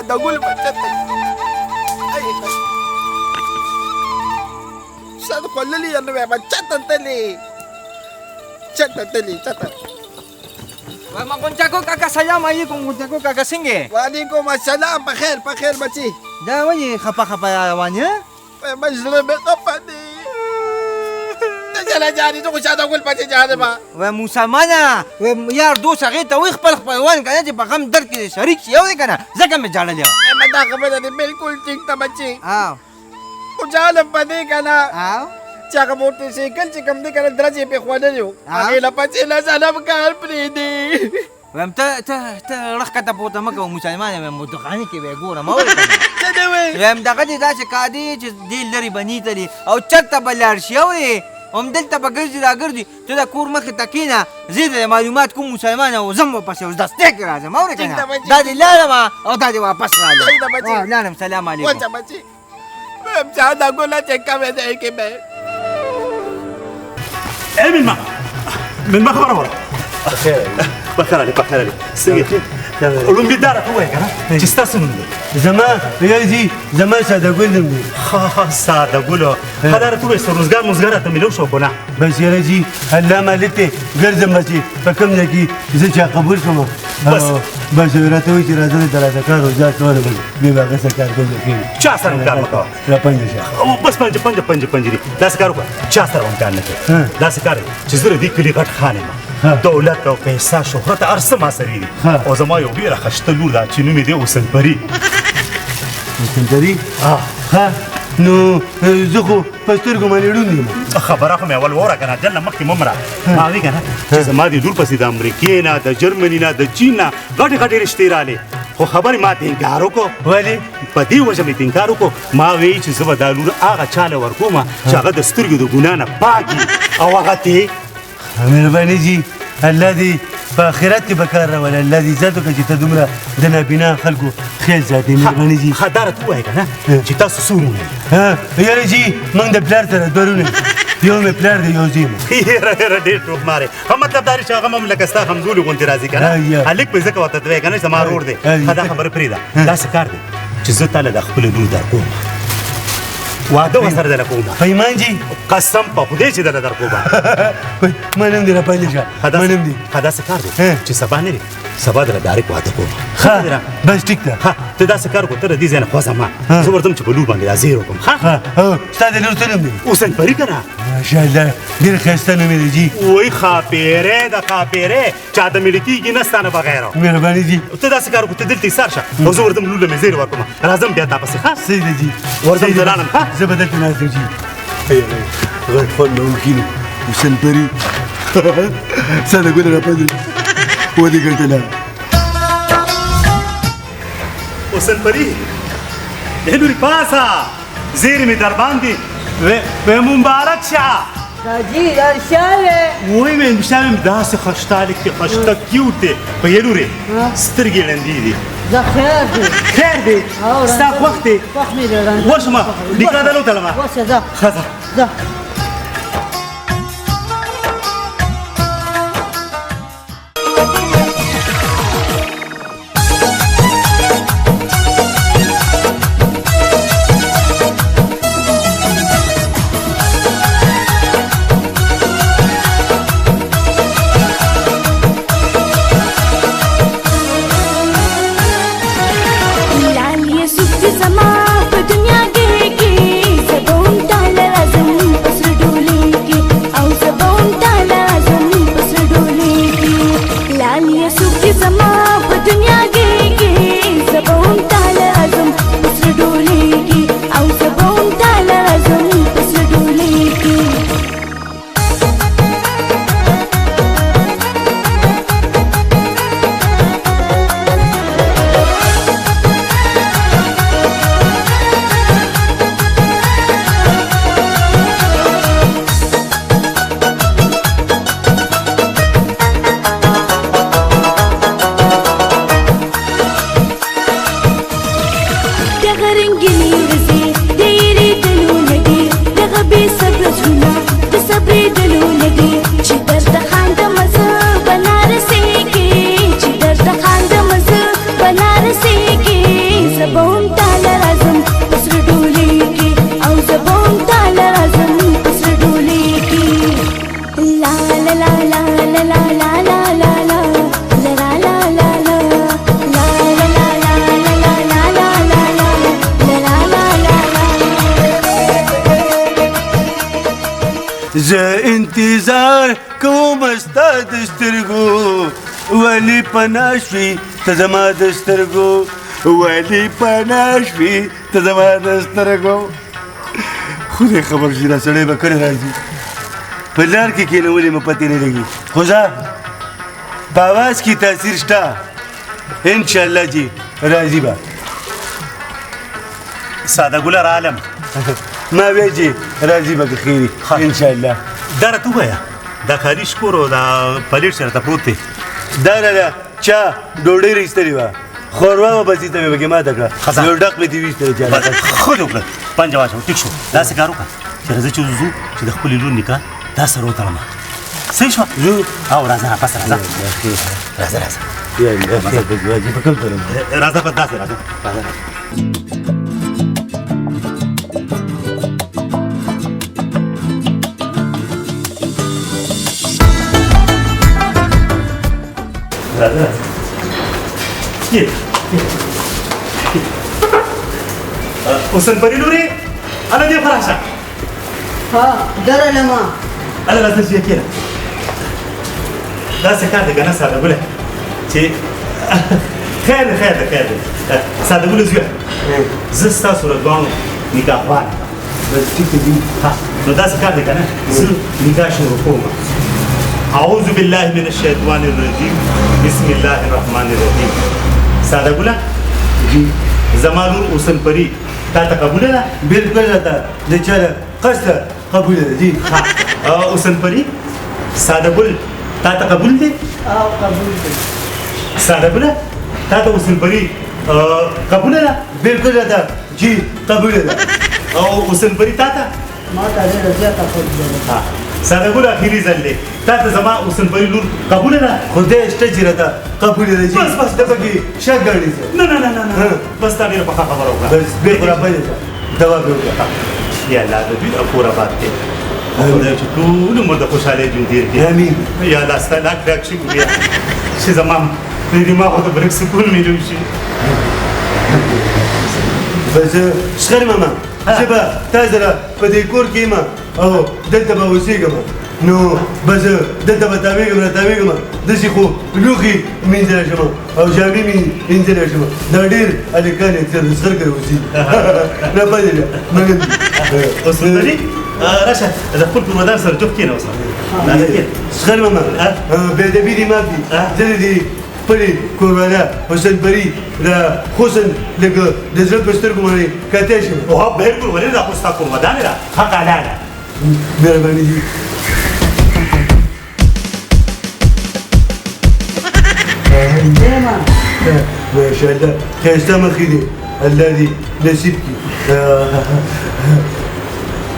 دقول بچتك صدق لي أنا بچتنتلي چتنتلي چتن ما kunca ko kakasayam ayi kung kunca ko kakasinge. Waalaikumsalam بخير بخير بچي Da wani khapa wanya? مجرم قفني تجلى جاري تو شاد أقول بچي جاربا ومسلمانا ويار دو سغيت ويخبل وان كان يجي بغم درك شريك يودي كان زكم جال اليوم ما دا خبر دي بالكل ठीक था बच्ची आओ पदे kana आओ Tsaka motorcycle, chikam di ka na dra jepe khwana niyo. Akila pa sila sana magka-alpredi. وام تا رخ كتا بوتا مكا ومسلمان وام مدخاني كي بيقونا ما ولي Sanawe. وام دقاتي داسي كادي دي لري بنيتا دي او چتا بلارشي اوي وام دلتا بگرزي دا گرزي تو دا كور مخي تاكينا زيد معلومات كون مسلمان وزم وپسي وزدستيك رازم ما ولي كنا دادي لالما او دادي واپس رالو لالم سلام عليكم Wacha bachi. Mem chada gola cheka me de ke me. من ما خبر ورا بخير علي سيدي ولم بدارك هو هيك ها تستسلم زمان ساده قولهم ساده قولوا هذا تو بس روزگار مزگار تملو شو كنا بس يا رجي هلا مالتي قرز ماشي فكم نجي زي قبول كما بس راتوي راتوي ثلاثه كانوا جات ولا بيبقى قصه كان كل شيء چاسر مكان مكان لا بنجا بس پنج دا سکارو چاسر مكان نه دا سکار چې زره دي کلی غټ خانه دولت او پیسې شهرت ارسه ما سری دي او زما یو ډیره خشته لور دا چې نوم دې وسنپری ها نو زخو پسترګو باندې ډوندې خبره خو مې اول وره کنه جنه مخکې ممره ما وی کنه چې زما دي لور پسې د امریکې نه د جرمني نه د چین نه غټ رشتې رااله خو خبرې ما ته انکار وکړو ولی په دې وجه مې انکار وکړو ما وی چې زه دا لور هغه چاله ورکوم چې هغه د سترګو د ګنا نه پاکي او هغه ته مهرباني جي الذي فاخرتي بكار ولا الذي ذاتك چې تدمره د نابینا خلکو خیال ساتي مهرباني جي خدارت وای کنه چې تاسو سورونه ها یاره جي موږ د پلار سره درونه یو مې پلار دی یو زیم یاره ډېر ټوپ ماره هم مطلب دا چې هغه مملکت ستا همزولي غونډې راځي کنه هلک په ځکه ورته دوی کنه زما رور دی دا خبره پرېږده دا څه کار دی چې زه تاله د خپل لور درکوم واده ورسره در کوم پیمان جي قسم په خدای چې در کوم منم دې را پېل شه منم دې خدا څه کار دی چې سبا نه سبا در ډایرک واده کوم ها بس ټیک ده ها ته دا څه کار کو تر دې ځنه خو زما زه ورته چې په لور باندې راځي کوم ها ستاسو لور څه نوم دی اوسن پری کنه ماشاءالله ډېر ښایسته نوم دی جي وای خاپیره چا د ملکیږي نه ستانه بغیر مهرباني جي ته دا څه کار کو ته دلته سار شه او زه ورته لور مې زیر ورکوم راځم بیا تاسو ښه سید جي ورته دلانم ها زبدت ناس جي غير فن ممكن وسنبري سنة قول أنا بدري ودي قلت لها وسنبري هلوري باسا زيري مي درباندي ومبارك شا راجي ارشاله وای من بشم داس خشتالك خشتا کیوته په هلوري سترګې لندې دي ده خير دي ستا وخت دی وخت مې درلند ورشمه لیکه دلو تلمه واسه ده خزه ده زما په دنیا کې زبون تعالی لازم زه انتظار کوم ستا د سترګو ولې پناه شوې ته زما د سترګو ولې پناه شوې ته زما د سترګو خدای خبر شي دا سړی به کله راځي په لار کې کېنولې مې پتې نه لګي خو ځه په اواز کې تاثیر شته انشاءالله جي راځي به ساده ګلر عالم ما وی جي راځي به که خیري انشاءالله دا راته ووایه دا خالي شکور او دا پلیټ چېرته پروت دی دا نه چا ډوډۍ راایستلې وه خورما به بسي ته مې پکې ماته کړه یو ډک مې دې ویستلی چا ښه دې وکړه پنجه واچوه ټیک شو داسې کار وکړه چې راځه چې ځو چې د خپلې لور نکاح دا سره وتړمه صحیح شوه ځو او راځه پس راځه راځه راځه په کوم طرف راځه په داسې راځه راځه حسن پری لورې هله دې خوا راشه ها درلما هله راځه چې کېنه داسې کار دی که نه ساده ګله چې خیر دی خیر دی خیر دی ساده ګله زویه زه ستاسو له دواړو نکاح غواړم نو داسې کار دی که نه زه نکاح شروع کوم اعوذ بالله من الشیطان الرجیم بسم الله الرحمن الرحیم ساده ګله زما لور حسن پری تا ته قبوله ده بالکل راته د چا له قصده قبوله ده جي حسن پری ساده ګل تا ته قبول دی او قبول دي ساده ګله تا ته حسن پری قبوله ده بالکل راته جي قبوله ده او حسن پری تا ته ما ته ډېره زیاته خوښ ده ساده ګل اخیری ځل دی تا ته زما حسن پری لور قبوله ده خدای شته چې راته قبوله ده جي بس ته پکې شک ګڼي څه نه نه نه نه نه بس تا ډېره پخه خبره وکړه بس بالکل راپدې دوا به وکړه یا الله د دوی د کور آباد کړي خدای چې ټول عمر د خوشحالۍ ژوند تېر کړي امين یا الله ستا لاک لاک شکریه چې زما د دماغو د برک سکون میلو شي بس شخر ماما زه به تا سره په دې کور کې یم او دلته به اوسېږم نو بس دلته به تاوېږم راتاوېږم داسې خو لوښي مینځلی شم او جامې مې مینځلی شم دا ډېر هلکان اکثر د سخر کره اوسي راپدې ده منم حسن پری راشه د خپل کورودان سره جوخ کېنه اوسه راځه کېنه شخر ماما بېادبي دې معاف دي زه دې خپلې کوروالا حسن پری د حسن لږ د زړه په سترګو باندې کاتی شم اوه بالکل ولې دا خو ستا کورودانې ده حق اعلی ده مهرباني دي زما ماشاءالله ښایسته مخې دي الله دې نصیب کړي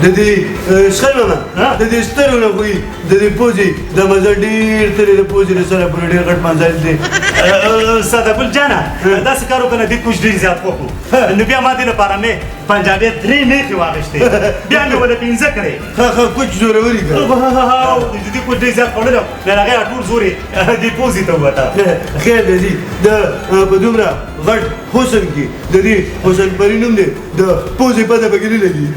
د دې شخر ماما د دې سترګو نه خو د دې پوزې د مزه ډېر تلې د پوزې له سره پورې ډېر غټ منزل دی ساده ګل جانه داسې کار وکړه دې کوچ ډېر زیات خوښ و نو بیا ما دې لپاره مې پنجابي 3 میخې واخیستې بیا مې ولې 15 کړې ښه کوچ زوروري که دې کوچ ډېر زیات خوړلی نو هغې ټول زور یې دې پوزې ته ووته خیر دی جي د په دومره غټ حسن کې د دې حسن پري نوم دی د پوزې پته پکې نه لګي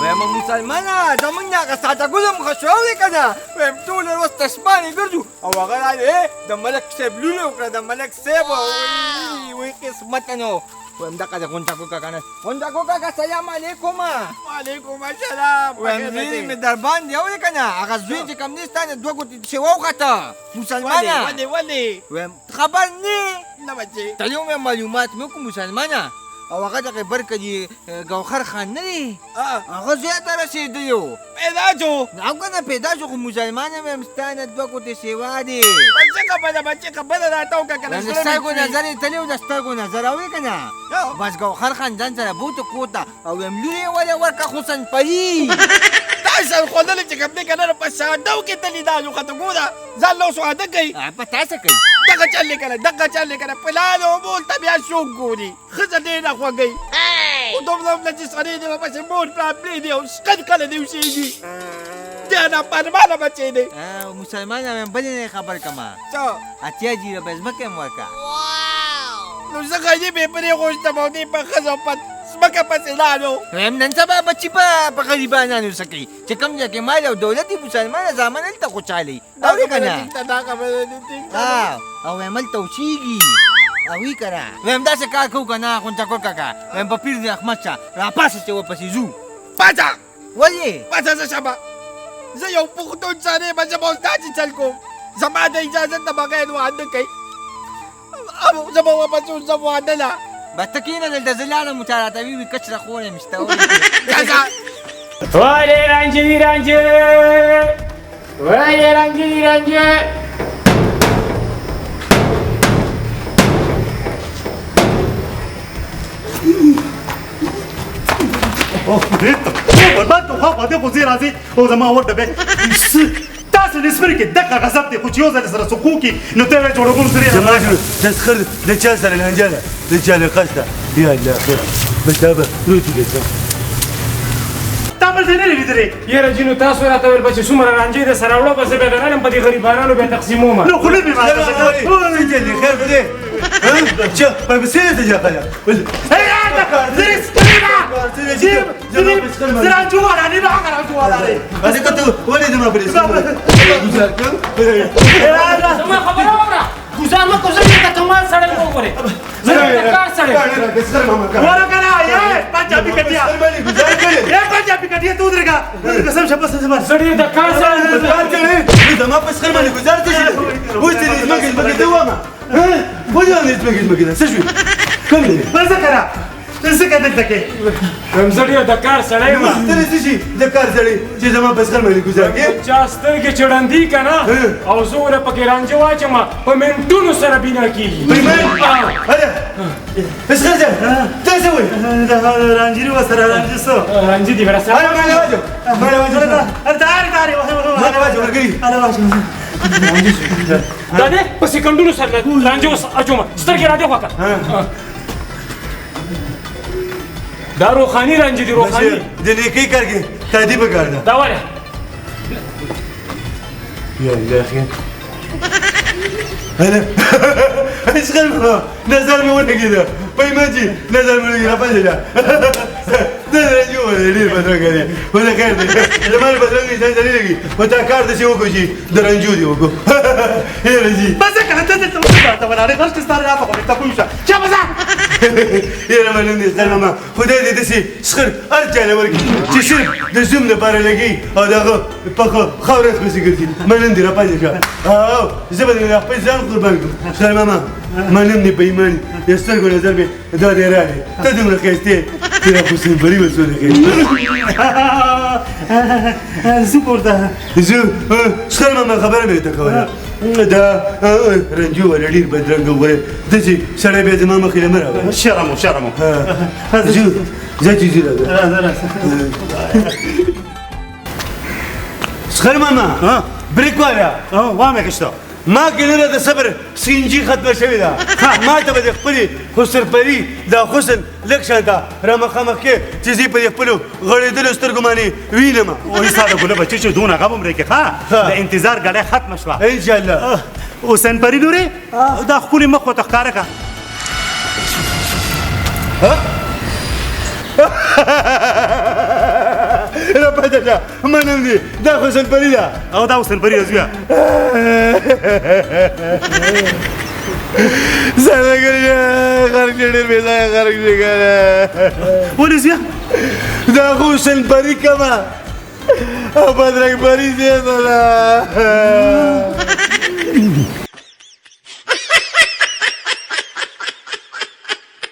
ویم مسلمانه زمونږ هغه ساده ګل هم ښه شوی که نه ویم ټوله ورځ تشبانې ګرځو او هغه راغی د ملک صاحب لونه وکړه د ملک صاحب وی قسمت نو ویم دغه د غونډاکو کاکا نه غونډاکو کاکا سلام علیکم وعلیکم السلام ویم زوی مې در باندې اورې که نه هغه زوی چې کوم دی ستا نه دوه ګوتې چې ووخته مسلمانه ولې ویم خبر نه نه بچې ته یو مې معلومات مې وکړو مسلمانه او هغه دغه برکه دي ګوهر خان نه دی هغه زیاته رسېدلی و پیدا شو او که نه پیدا شو خو مسلمان یم یم ستا نه دوه ګوتې سیوا دی بچې خبره بچې خبره راته وکړه که نه د سترګو نظر یې تللی و د سترګو نظر اورې که نه بس ګوهر خان ځان سره بوته کور ته او یم لور یې ولې ورکړه حسن پري دا سر خوړلی چې کوم دی که نه په سادو کې تلي دا نو ښه ته ګوره ځان له سواده کوي په تاسو کوي دغه چل دی که نه دغه چل دی که نه پلان و مول ته بیا څوک ګوري ښځه ډېره خوږوي خو دومره نه چې سړی دی ورپسې مور پلار پرېږدي او سقط کله دې اوسېږي بیا نافرمانه بچی دی مسلمان یم بلې نه خبر کما څه اتیا جیره به ځمکه یم ورکړه نو ځکه دې مې پرېښوستم او دې په ښځو په ځمکه پسې لاړو. ویم نن سبا بچي په غریبانانو څه کوي چې کوم ځای کې مال او دولت وي مسلمانه زامن هلته خوشحالي اورې که نه دا خبره دې ټیک ده. او ویم هلته اوسېږي اوي که نه ویم داسې کار کوو که نه غونچکور کاکا ویم په پیر د احمد شاه راپاسه چې ورپسې ځو پاڅه ولې پاڅه زه شمه زه یو پښتون سړی یم زه به اوس داسې چل کوم زما د اجازت نه بغیر واده کوي او زه به واپس اوسم واده نه بس ته کښېنه دلته زه لاړم چا راته وي کچره خور یم شته وای رنجی رنجی وای رنجی رنجی برباد تو خوا واده خو زه راځي او زما ور ډبې تاسو نسبر کې دغه غضب دی خو چې یو ځل سره سکو کې نو ته یې جوړوم سره زما شنو تسخر د چا سره لانجه ده د چا له قصده یا الله خیر بس دا به روتي ګرځم تا بل ځای نه دی لیدلی یاره جینو تاسو راته ویل به چې څومره رانجې د سره وړو به زه بیا درنم په دې غریبانانو بیا تقسیمومه نو خو نه مې ماته سجل خیر بده چا په بسیله ته جا خلا هذه كنت ولد ما بريس زما خبره واوره ګوزار مه کوه زه دې ته کمال سړی مه وګورې زه دې ته کار سړی ورا کنه ये पंजाबी कटिया ये पंजाबी कटिया तू उधर का कसम शपथ से मार زه دې ته کار سړی ما بس خير مالي گزار تشي وش اللي اسمك دوامه ها ولا اسمك كده سجل كمل بس كره څنګه دلته کې زه ډېر د کار سړی یم ترې څه شي د کار سړی چې زما بس خیر مالي گزار کې چا سترګې چړندي که نه او زه وره پکې رانجه واچم په منټونو سره بنا کېږي هذا بس خیر ځه څه سوي رانجيري وسره رانجسو رانجه دې ورسره انا ما له واجب ما له واجب تاري ما له واجب ورګي انا واش دا دې په سکندونو سره رانجه اوس اچوم سترګې را دې خوا کړه دا روخاني رانجه دي روخاني د نیکی کار کې تادیب کار ده دا ولې يا الله خير انا اشغل نزل من وين كده بيماجي نزل من وين رفع ده نزل جوا اللي بدرك عليه ولا خير لما بدرك نزل لي وتا كارد شي وكو شي درنجودي وكو يا رجي بس كده انت تبغى انا غلط استار يا فقط تقويشا شا بس يا لما نندي سلام خدای دې سي شخر ارجع لورګي چې صرف د زوم لپاره لګي او دغه په خاورې خسي ګرځي منندي را پاتې شه او زبر نه خپل ځان قربان کړ سلام ماما منندي په ایمان یسترګو نظر به دا دې راځي ته دې خسته چې خو سن بری وسونه کوي زوبور ده زه شخر ماما خبره به ته کوله دا رنجو ولې بدرنګ وره د چې سړی به زما مخې له مره شرمو هذا شو زي زي شخر ماما بريك والا وامه کشته ما کنه د صبر سینجی ختمه شوی دا ما ته به خپل خسر پری دا حسن لکشا دا را مخامخ کې چې زی په خپل غړېدل سترګو باندې وینم وې ساده ګله بچی چې دونه غوم رې کې ها د انتظار غړې ختم شوه ان شاء الله حسین پری نورې دا خپل مخ وته ښکارا کا را پاتې منم دي دا حسن پری دا او دا حسین پری ازیا زړه ګرځي خرج ډېر به ځای خرج وکړه ولې زیا دا حسن پری کما او بدرنګ پری دې نه